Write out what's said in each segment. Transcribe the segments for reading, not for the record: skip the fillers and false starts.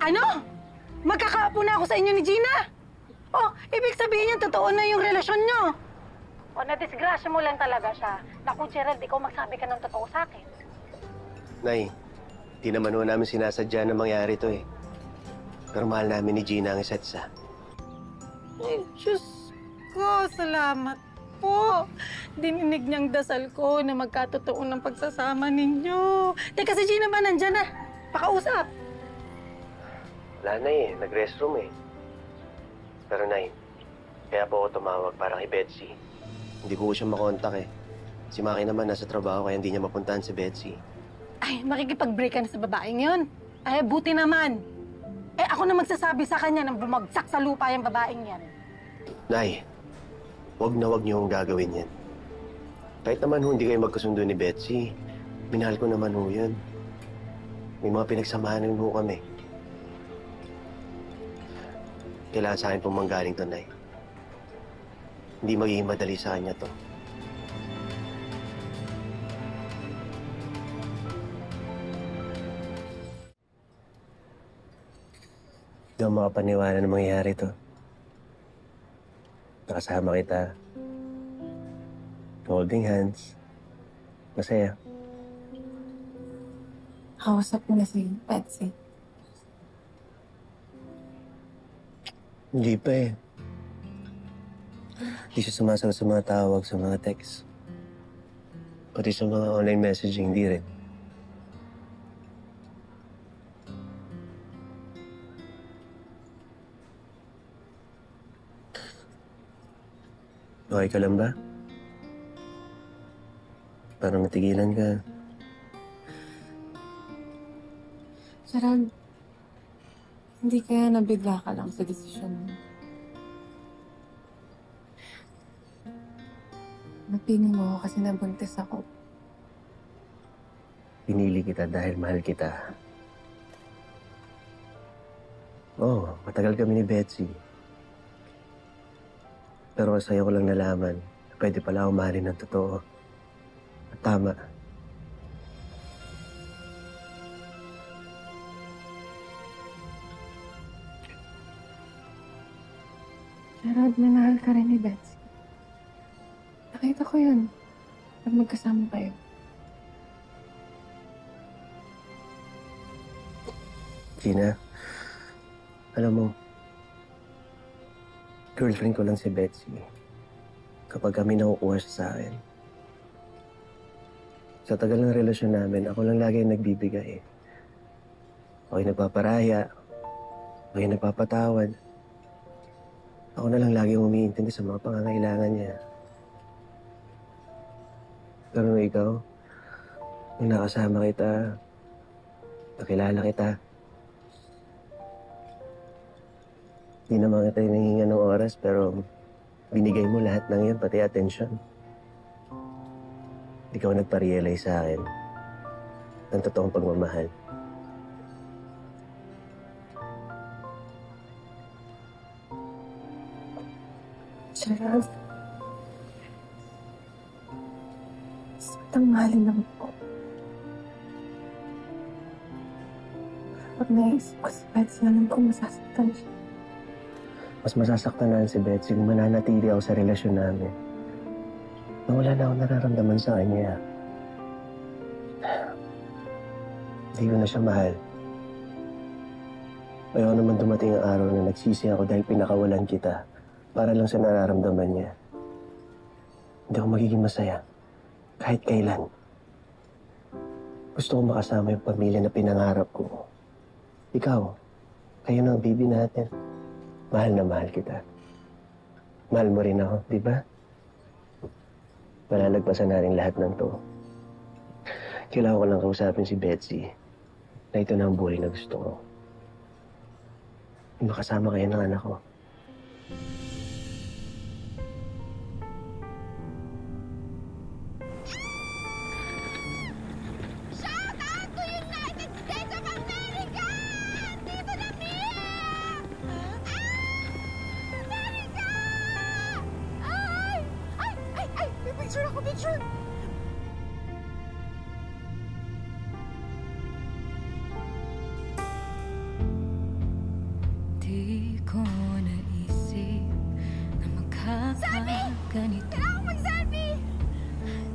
Ano? Magkakaapo na ako sa inyo ni Gina? Oh, ibig sabihin niya totoo na yung relasyon niyo. O na-disgrasya mo lang talaga siya. Naku, Gerald, ikaw magsabi ka ng totoo sa akin. Nay, di naman ho namin sinasadya na mangyari to eh. Pero mahal namin ni Gina ang isa't isa. Ay, Diyos ko, salamat po. Dininig niyang dasal ko na magkatotoo ng pagsasama ninyo. Teka, si Gina ba nandyan na? Pakausap. Wala na eh, nag-restroom eh. Pero Nay, kaya po ako tumawag para kay Betsy. Hindi ko siya makontak eh. Si Maki naman nasa trabaho kaya hindi niya mapuntahan si Betsy. Ay, makikipag-break ka na sa babaeng yun. Ay, buti naman. Eh, ako na magsasabi sa kanya nang bumagsak sa lupa yung babaeng yan. Nay, wag niyo hong gagawin yan. Kahit naman ho, hindi kayo magkasundo ni Betsy. Minahal ko naman ho yun. May mga pinagsamahan ho kami. Kailangan sa akin pong manggaling to, Nay. Hindi magiging madali sa kanya to. Hindi ako makapaniwala na mangyayari to. Nakasama kita. Holding hands. Masaya. Kausap mo na si Betsy. Hindi pa eh. Hindi siya sumasagot sa mga tawag, sa mga text. Pati sa mga online messaging, hindi rin. Okay ka lang ba? Parang natigilan ka. Gerald, hindi kaya nabigla ka lang sa desisyon mo. Napili mo ako kasi nabuntis ako. Pinili kita dahil mahal kita. Oo, matagal kami ni Betsy. Pero sa'yo ko lang nalaman na pwede pala ako mahalin ng totoo. At tama. Gerald, minahal ka rin ni Betsy. Nakita ko yun. Pag magkasama kayo. Gina, alam mo, girlfriend ko lang si Betsy. Kapag kami nakukuha siya sa akin. Sa tagal ng relasyon namin, ako lang lagi ang nagbibigay. Ako yung nagpaparaya. Ako yung nagpapatawad. Ako na lang lagi umiintindi sa mga pangangailangan niya. Pero nung ikaw, nung nakasama kita, nakilala kita, hindi naman kita hinihinga ng oras, pero binigay mo lahat ng yan, pati atensyon. Ikaw nagpa-realize sa akin ng totoong pagmamahal. Gerald, satang mahalin lang po. Pag naisip ko si Betsy, alam ko masasaktan siya. Mas masasaktan na si Betsy kung mananatili ako sa relasyon namin. Nang wala na akong nararamdaman sa kanya. Hindi ko na siya mahal. Ayaw naman dumating ang araw na nagsisi ako dahil pinakawalan kita para lang sa nararamdaman niya. Hindi ako magiging masaya. Kahit kailan. Gusto ko makasama yung pamilya na pinangarap ko. Ikaw, kayo na ang baby natin. Mahal na mahal kita. Mahal mo rin ako, di ba? Malalagpasan natin lahat ng to. Kailangan ko lang kausapin si Betsy na ito na ang buhay na gusto ko. Makasama kayo ng anak ko. Picture ako, picture! ganito. Kailangan mag-selfie!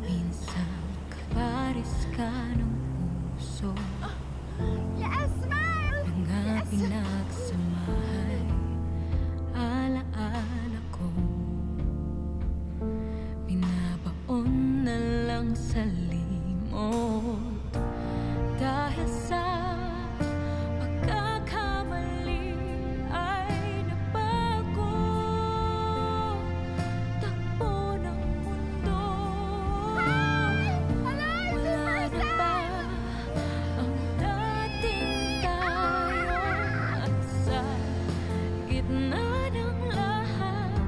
Minsan kapares ka ng puso. Yes, smile! Mga pinagsamahay, alaala ko. Binabaon na lang sa limot. Dahil sa pagkakamali ay nabago. Takbo ng mundo. Wala na ba ang dating tayo? At sa gitna ng lahat,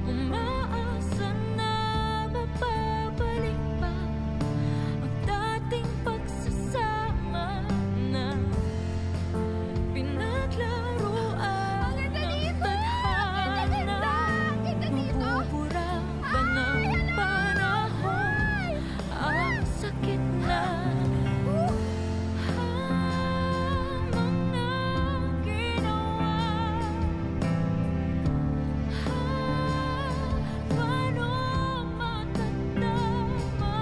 umaasa na mapabalik pa ang dating pagsasama na pinaglaruan ng tadhana. Mabubura ba ng panahon ang sakit na mga ginawa? Paano matatama?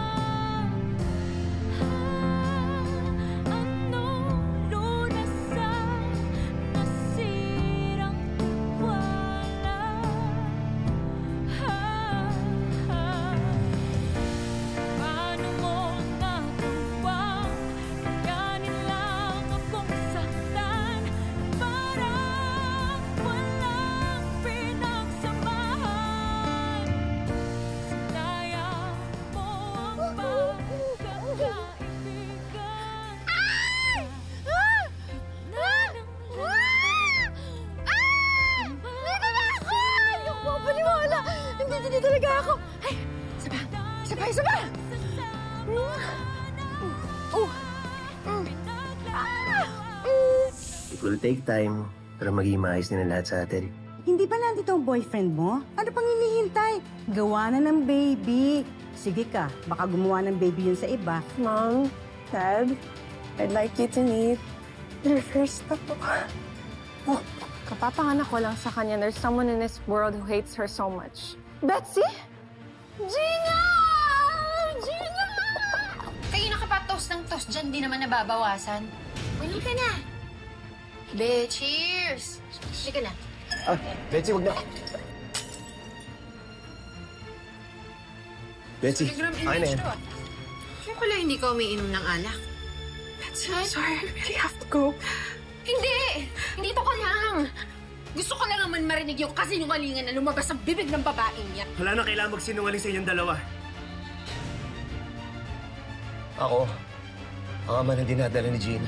Anong lunasan nasirang tiwala? Paano mo nagawang kayanin lang akong saktan? Parang walang pinagsamahan. Sinayang mo ang pagkakaibigan. Paniwala! Hindi talaga ako! Ay! Isa pa! It will take time, pero magiging maayos din ang lahat sa atin. Hindi ba nandito ang boyfriend mo? Ano pang hinihintay? Gawa na ng baby. Sige ka, baka gumawa ng baby yun sa iba. Mom, Dad, I'd like you to meet your first apo. Oh, kapapanganak ko lang sa kanya. There's someone in this world who hates her so much. Betsy? Gina! Gina! Kayo nakapatos ng toast dyan, di naman nababawasan. Ulit ka na. Be, cheers! Sige na. Ah, Betsy, wag na. Betsy, akin na yan. Kaya pala hindi ka umiinom ng alak. Betsy, I'm sorry. I really have to go. Hindi! Dito ka lang! Gusto ko lang naman marinig yung kasinungalingan na lumabas sa bibig ng babaeng yan. Wala na kailangan magsinungaling sa inyong dalawa. Ako, ang ama na dinadala ni Gina.